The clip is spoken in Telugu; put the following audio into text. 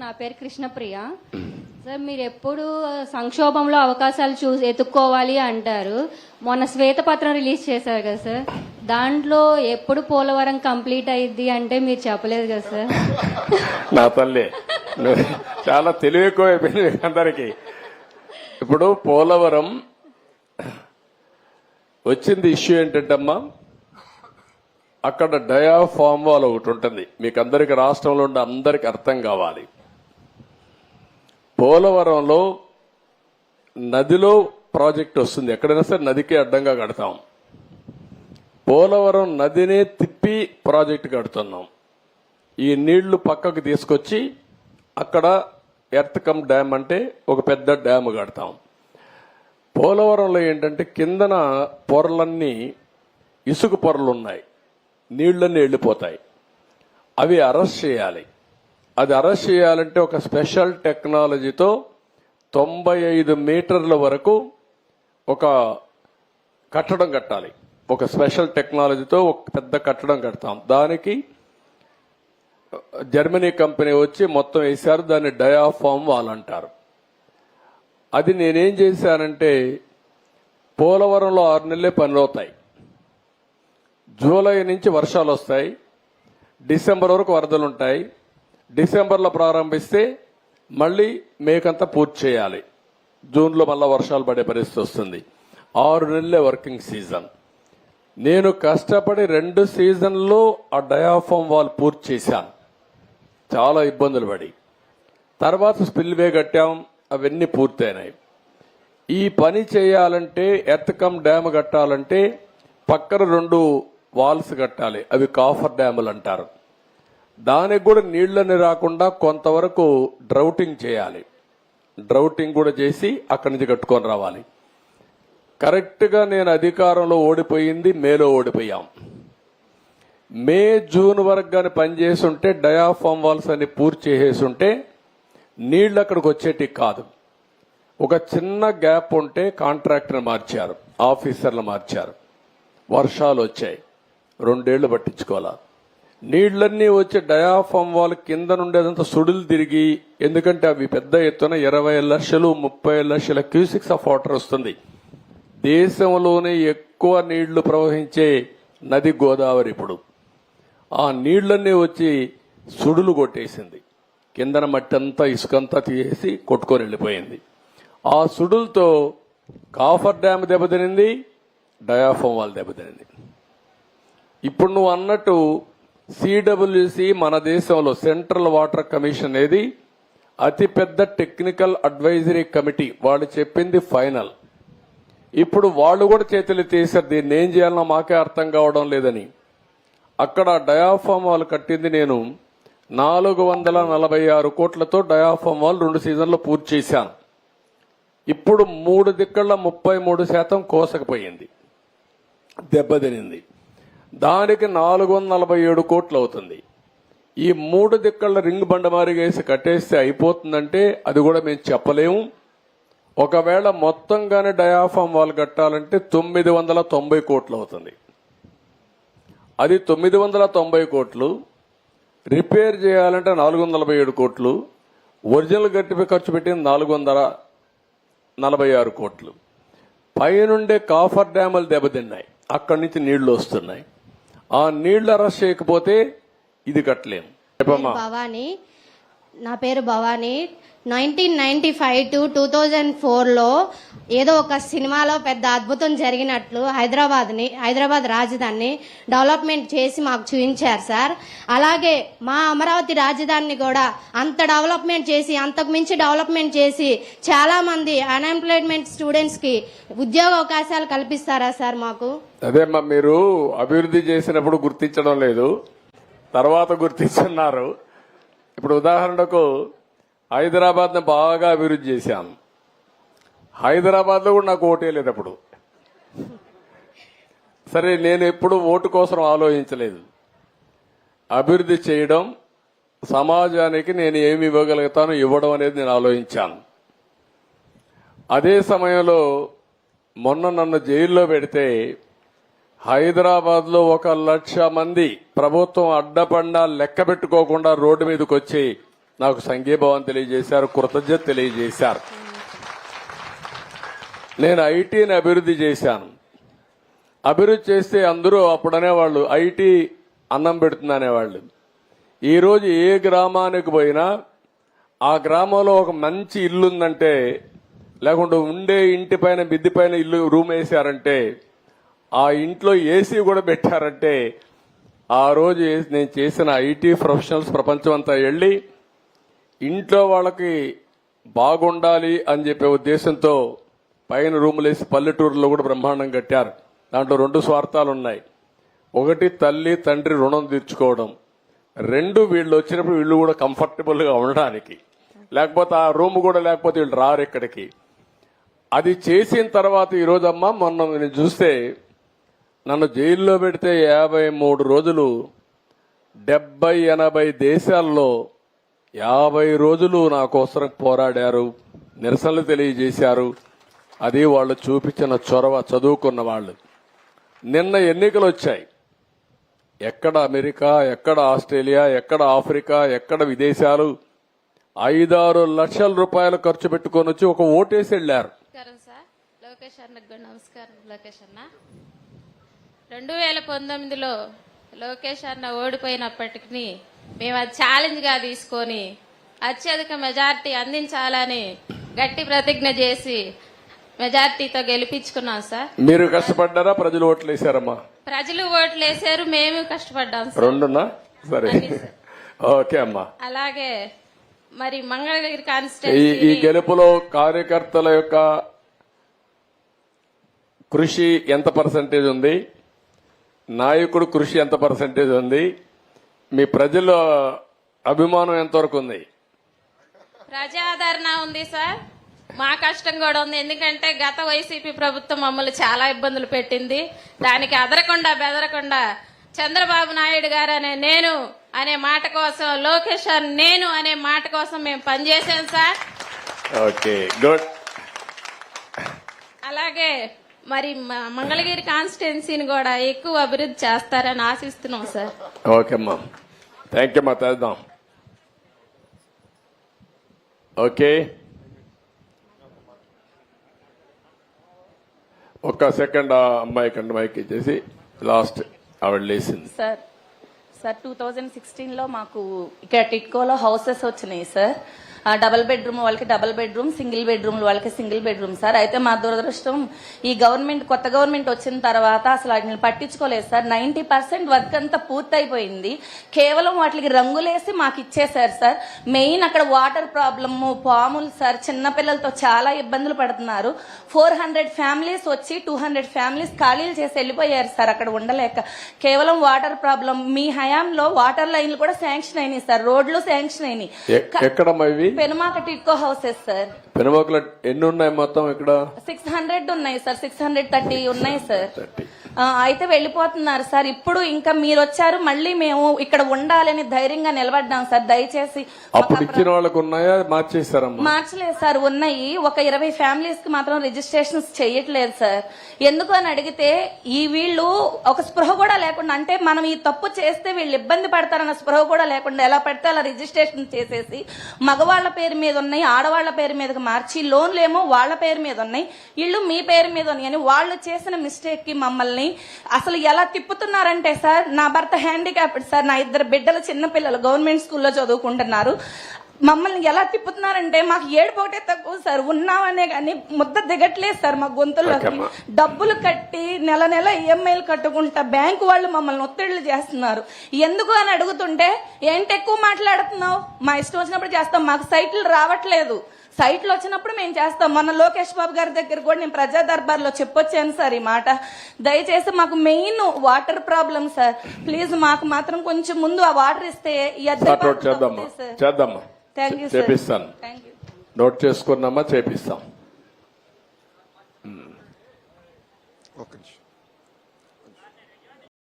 నా పేరు కృష్ణప్రియ. సార్, మీరు ఎప్పుడు సంక్షోభంలో అవకాశాలు ఎత్తుక్కోవాలి అంటారు. మొన్న శ్వేతపత్రం రిలీజ్ చేశారు కదా సార్, దాంట్లో ఎప్పుడు పోలవరం కంప్లీట్ అయ్యిద్ది అంటే మీరు చెప్పలేదు కదా సార్. నా తల్లి చాలా తెలివి ఎక్కువ అయిపోయింది అందరికి. ఇప్పుడు పోలవరం వచ్చింది ఇష్యూ ఏంటంటమ్మా, అక్కడ డయాఫామ్ వాల్ ఒకటి ఉంటుంది. మీకు అందరికి రాష్ట్రంలో ఉండే అందరికి అర్థం కావాలి. పోలవరంలో నదిలో ప్రాజెక్ట్ వస్తుంది, ఎక్కడైనా సరే నదికి అడ్డంగా కడతాం. పోలవరం నదినే తిప్పి ప్రాజెక్టు కడుతున్నాం. ఈ నీళ్లు పక్కకు తీసుకొచ్చి అక్కడ ఎర్త్ కమ్ డ్యామ్ అంటే ఒక పెద్ద డ్యామ్ కడతాం. పోలవరంలో ఏంటంటే కిందన పొరలన్నీ ఇసుక పొరలు ఉన్నాయి, నీళ్లన్నీ వెళ్ళిపోతాయి. అవి అరెస్ట్ చేయాలి. అది అరెస్ట్ చేయాలంటే ఒక స్పెషల్ టెక్నాలజీతో 95 మీటర్ల వరకు ఒక కట్టడం కట్టాలి. ఒక స్పెషల్ టెక్నాలజీతో ఒక పెద్ద కట్టడం కడతాం. దానికి జర్మనీ కంపెనీ వచ్చి మొత్తం వేశారు. దాన్ని డయాఫామ్ వాల్ అంటారు. అది నేనేం చేశానంటే, పోలవరంలో 6 నెలలే పనులు అవుతాయి. జూలై నుంచి వర్షాలు వస్తాయి, డిసెంబర్ వరకు వరదలుంటాయి. డిసెంబర్లో ప్రారంభిస్తే మళ్ళీ మేకంతా పూర్తి చేయాలి. జూన్లో మళ్ళా వర్షాలు పడే పరిస్థితి వస్తుంది. 6 నెలలే వర్కింగ్ సీజన్. నేను కష్టపడి 2 సీజన్లో ఆ డయాఫామ్ వాల్ పూర్తి చేశాను, చాలా ఇబ్బందులు పడి. తర్వాత స్పిల్వే కట్టాం, అవన్నీ పూర్తయినాయి. ఈ పని చేయాలంటే ఎర్త్ కమ్ డ్యామ్ కట్టాలంటే పక్కన 2 వాల్స్ కట్టాలి. అవి కాఫర్ డ్యాములు అంటారు. దానికి కూడా నీళ్లని రాకుండా కొంతవరకు డ్రౌటింగ్ చేయాలి. డ్రౌటింగ్ కూడా చేసి అక్కడి నుంచి కట్టుకొని రావాలి. కరెక్ట్ గా నేను అధికారంలో ఓడిపోయింది మేలో ఓడిపోయాం. మే జూన్ వరకు గాని పనిచేసి ఉంటే డయాఫామ్ వాల్స్ అని పూర్తి చేసేసి ఉంటే నీళ్లు అక్కడికి వచ్చేటి కాదు. ఒక చిన్న గ్యాప్ ఉంటే కాంట్రాక్టర్ మార్చారు, ఆఫీసర్లు మార్చారు. వర్షాలు వచ్చాయి, 2 ఏళ్లు పట్టించుకోవాలి. నీళ్లన్నీ వచ్చి డయాఫామ్ వాల్ కింద నుండేదంతా సుడులు తిరిగి, ఎందుకంటే అవి పెద్ద ఎత్తున 20 లక్షలు 30 లక్షల క్యూసిక్స్ ఆఫ్ వాటర్ వస్తుంది. దేశంలోనే ఎక్కువ నీళ్లు ప్రవహించే నది గోదావరి. ఇప్పుడు ఆ నీళ్లన్నీ వచ్చి సుడులు కొట్టేసింది. కిందన మట్టి అంతా ఇసుకంతా తీసేసి కొట్టుకొని వెళ్ళిపోయింది. ఆ సుడులతో కాఫర్ డ్యామ్ దెబ్బతినింది, డయాఫామ్ వాల్ దెబ్బతినింది. ఇప్పుడు నువ్వు అన్నట్టు సిడబ్ల్యూసి మన దేశంలో సెంట్రల్ వాటర్ కమిషన్ అనేది అతిపెద్ద టెక్నికల్ అడ్వైజరీ కమిటీ. వాళ్ళు చెప్పింది ఫైనల్. ఇప్పుడు వాళ్ళు కూడా చేతులు తీశారు, దీన్ని ఏం చేయాలనో మాకే అర్థం కావడం లేదని. అక్కడ డయాఫామ్ వాల్ కట్టింది నేను 446 కోట్లతో డయాఫామ్ వాల్ 2 సీజన్లు పూర్తి చేశాను. ఇప్పుడు 3 దిక్కల 33% కోసకపోయింది, దెబ్బతినింది. దానికి 447 కోట్లు అవుతుంది. ఈ 3 దిక్కల రింగ్ బండమారిగా వేసి కట్టేస్తే అయిపోతుందంటే అది కూడా మేము చెప్పలేము. ఒకవేళ మొత్తంగానే డయాఫామ్ వాల్ కట్టాలంటే 990 కోట్లు అవుతుంది. అది 990 కోట్లు. రిపేర్ చేయాలంటే 447 కోట్లు. ఒరిజినల్ గట్టిపై ఖర్చు పెట్టింది 446 కోట్లు. పైనుండే కాఫర్ డ్యాములు దెబ్బతిన్నాయి, అక్కడి నుంచి నీళ్లు వస్తున్నాయి. ఆ నీళ్లు అరెస్ట్ చేయకపోతే ఇది కట్టలేము. భవానీ, నా పేరు భవానీ. 1995 to 2004లో ఏదో ఒక సినిమాలో పెద్ద అద్భుతం జరిగినట్లు హైదరాబాద్ రాజధానిని డెవలప్మెంట్ చేసి మాకు చూపించారు సార్. అలాగే మా అమరావతి రాజధానిని కూడా అంత డెవలప్మెంట్ చేసి, అంతకు మించి డెవలప్మెంట్ చేసి చాలా మంది అన్ఎంప్లాయ్మెంట్ స్టూడెంట్స్ కి ఉద్యోగ అవకాశాలు కల్పిస్తారా సార్ మాకు? అదేమ్మా, మీరు అభివృద్ధి చేసినప్పుడు గుర్తించడం లేదు, తర్వాత గుర్తిస్తున్నారు. ఇప్పుడు ఉదాహరణకు హైదరాబాద్ ని బాగా అభివృద్ధి చేశాను. హైదరాబాద్ లో కూడా నాకు ఓటే లేదు అప్పుడు. సరే, నేను ఎప్పుడు ఓటు కోసం ఆలోచించలేదు. అభివృద్ధి చేయడం, సమాజానికి నేను ఏమి ఇవ్వగలుగుతాను ఇవ్వడం అనేది నేను ఆలోచించాను. అదే సమయంలో మొన్న నన్ను జైల్లో పెడితే హైదరాబాద్ లో 1 లక్ష మంది ప్రభుత్వం అడ్డపండా లెక్క పెట్టుకోకుండా రోడ్డు మీదకి వచ్చి నాకు సంఘీభావం తెలియజేశారు, కృతజ్ఞత తెలియజేశారు. నేను ఐటీని అభివృద్ధి చేశాను. అభివృద్ధి చేస్తే అందరూ అప్పుడు అనేవాళ్ళు ఐటీ అన్నం పెడుతుంది అనేవాళ్ళు. ఈరోజు ఏ గ్రామానికి పోయినా ఆ గ్రామంలో ఒక మంచి ఇల్లు ఉందంటే, లేకుంటే ఉండే ఇంటి పైన మిద్ది పైన ఇల్లు రూమ్ వేశారంటే, ఆ ఇంట్లో ఏసీ కూడా పెట్టారంటే, ఆ రోజు నేను చేసిన ఐటీ ప్రొఫెషనల్స్ ప్రపంచం అంతా వెళ్ళి ఇంట్లో వాళ్ళకి బాగుండాలి అని చెప్పే ఉద్దేశంతో పైన రూములు వేసి పల్లెటూరులో కూడా బ్రహ్మాండం కట్టారు. దాంట్లో 2 స్వార్థాలు ఉన్నాయి. ఒకటి, తల్లి తండ్రి రుణం తీర్చుకోవడం. 2, వీళ్ళు వచ్చినప్పుడు వీళ్ళు కూడా కంఫర్టబుల్ గా ఉండడానికి. లేకపోతే ఆ రూమ్ కూడా లేకపోతే వీళ్ళు రారు ఇక్కడికి. అది చేసిన తర్వాత ఈ రోజమ్మా మొన్న నేను చూస్తే నన్ను జైల్లో పెడితే 53 రోజులు 70-80 దేశాల్లో 50 రోజులు నా కోసం పోరాడారు, నిరసనలు తెలియజేశారు. అది వాళ్ళు చూపించిన చొరవ, చదువుకున్న వాళ్ళు. నిన్న ఎన్నికలు వచ్చాయి. ఎక్కడ అమెరికా, ఎక్కడ ఆస్ట్రేలియా, ఎక్కడ ఆఫ్రికా, ఎక్కడ విదేశాలు 5-6 లక్షల రూపాయలు ఖర్చు పెట్టుకొని వచ్చి ఒక ఓటేసి వెళ్లారు. నమస్కారం సార్, లోకేష్ అన్నకు నమస్కారం. లోకేష్ అన్న 2019లో లోకేష్ అన్న ఓడిపోయినప్పటికీ మేము అది ఛాలెంజ్ గా తీసుకొని అత్యధిక మెజార్టీ అందించాలని గట్టి ప్రతిజ్ఞ చేసి మెజార్టీతో గెలిపించుకున్నాం సార్. మీరు కష్టపడ్డారా, ప్రజలు ఓట్లు వేశారమ్మా? ప్రజలు ఓట్లు వేశారు, మేము కష్టపడ్డాం సార్. రెండున్నా? సరే, ఓకే అమ్మా. అలాగే మరి మంగళగిరి ఈ కాన్స్టిట్యూన్సీ గెలుపులో కార్యకర్తల యొక్క కృషి ఎంత పర్సంటేజ్ ఉంది, నాయకుడు కృషి ఎంత పర్సంటేజ్ ఉంది, మీ ప్రజల అభిమానం ఎంతవరకు ఉంది? ప్రజాదరణ ఉంది సార్, మా కష్టం కూడా ఉంది. ఎందుకంటే గత వైసీపీ ప్రభుత్వం మమ్మల్ని చాలా ఇబ్బందులు పెట్టింది. దానికి అదరకుండా బెదరకుండా చంద్రబాబు నాయుడు గారు నేను అనే మాట కోసం, లోకేష్ నేను అనే మాట కోసం మేము పనిచేసాం సార్. Okay, good. అలాగే మరి మంగళగిరి కాన్స్టిట్యున్సీని కూడా ఎక్కువ అభివృద్ధి చేస్తారని ఆశిస్తున్నాం సార్. ఓకే అమ్మా, థ్యాంక్ యూ అమ్మా. చేద్దాం. ఓకే, ఒక్క సెకండ్ ఆ అమ్మాయి కంటే మైక్ ఇచ్చేసి లాస్ట్ ఆవిడ లేసింది. సార్ 2016లో మాకు ఇక్కడ టిట్కోలో హౌసెస్ వచ్చినాయి సార్. డబుల్ బెడ్రూమ్ వాళ్ళకి డబుల్ బెడ్రూమ్, సింగిల్ బెడ్రూమ్ వాళ్ళకి సింగిల్ బెడ్రూమ్ సార్. అయితే మా దురదృష్టం ఈ గవర్నమెంట్, కొత్త గవర్నమెంట్ వచ్చిన తర్వాత అసలు వాటిని పట్టించుకోలేదు సార్. 90% వర్క్ అంతా పూర్తయిపోయింది. కేవలం వాటికి రంగులేసి మాకు ఇచ్చేసారు సార్. మెయిన్ అక్కడ వాటర్ ప్రాబ్లమ్, పాములు సార్, చిన్నపిల్లలతో చాలా ఇబ్బందులు పడుతున్నారు. 400 ఫ్యామిలీస్ వచ్చి 200 ఫ్యామిలీస్ ఖాళీలు చేసి వెళ్ళిపోయారు సార్ అక్కడ ఉండలేక. కేవలం వాటర్ ప్రాబ్లం. మీ హయాంలో వాటర్ లైన్లు కూడా శాంక్షన్ అయినాయి సార్, రోడ్లు శాంక్షన్ అయినాయి. ఎక్కడమ్మా ఇవి? Penumaka TIDCO houses sir. పెనుమాకలో ఎన్ని ఉన్నాయి మొత్తం? ఇక్కడ 600 ఉన్నాయి సార్, 630 ఉన్నాయి సార్. అయితే వెళ్ళిపోతున్నారు సార్. ఇప్పుడు ఇంకా మీరు వచ్చారు, మళ్ళీ మేము ఇక్కడ ఉండాలని ధైర్యంగా నిలబడ్డాం సార్. దయచేసి అప్పుడు ఇచ్చిన వాళ్ళకు ఉన్నాయా, మార్చేశారమ్మా? మార్చలేదు సార్, ఉన్నాయి. ఒక 20 ఫ్యామిలీస్ కి మాత్రం రిజిస్ట్రేషన్స్ చేయట్లేదు సార్. ఎందుకు అని అడిగితే ఈ వీళ్ళు ఒక స్పృహ కూడా లేకుండా, అంటే మనం ఈ తప్పు చేస్తే వీళ్ళు ఇబ్బంది పడతారన్న స్పృహ కూడా లేకుండా ఎలా పడితే అలా రిజిస్ట్రేషన్ చేసేసి మగవాళ్ల పేరు మీద ఉన్నాయి, ఆడవాళ్ల పేరు మీదకి మార్చి లోన్లు ఏమో వాళ్ల పేరు మీద ఉన్నాయి, ఇళ్ళు మీ పేరు మీద ఉన్నాయి అని వాళ్ళు చేసిన మిస్టేక్ కి మమ్మల్ని అసలు ఎలా తిప్పుతున్నారంటే సార్, నా భర్త హ్యాండిక్యాప్డ్ సార్, నా 2 బిడ్డలు చిన్నపిల్లలు గవర్నమెంట్ స్కూల్లో చదువుకుంటున్నారు. మమ్మల్ని ఎలా తిప్పుతున్నారంటే మాకు ఏడుపోటే తక్కువ సార్, ఉన్నామనే కానీ ముద్ద దిగట్లేదు సార్ మా గొంతుల్లోకి. డబ్బులు కట్టి నెల నెల ఈఎంఐలు కట్టుకుంటా బ్యాంకు వాళ్ళు మమ్మల్ని ఒత్తిళ్లు చేస్తున్నారు. ఎందుకు అని అడుగుతుంటే ఏంటి ఎక్కువ మాట్లాడుతున్నావు, మా ఇష్టం వచ్చినప్పుడు చేస్తాం, మాకు సైట్లు రావట్లేదు, సైట్లు వచ్చినప్పుడు మేము చేస్తాం. మొన్న లోకేష్ బాబు గారి దగ్గర కూడా నేను ప్రజా దర్బార్లో చెప్పొచ్చాను సార్ ఈ మాట. దయచేసి మాకు main water problem sir, please మాకు మాత్రం కొంచెం ముందు ఆ వాటర్ ఇస్తే చేద్దామా? Thank you sir. చేపిస్తాను, నోట్ చేసుకున్నామా? చేపిస్తాం. ఒక్క నిమిషం.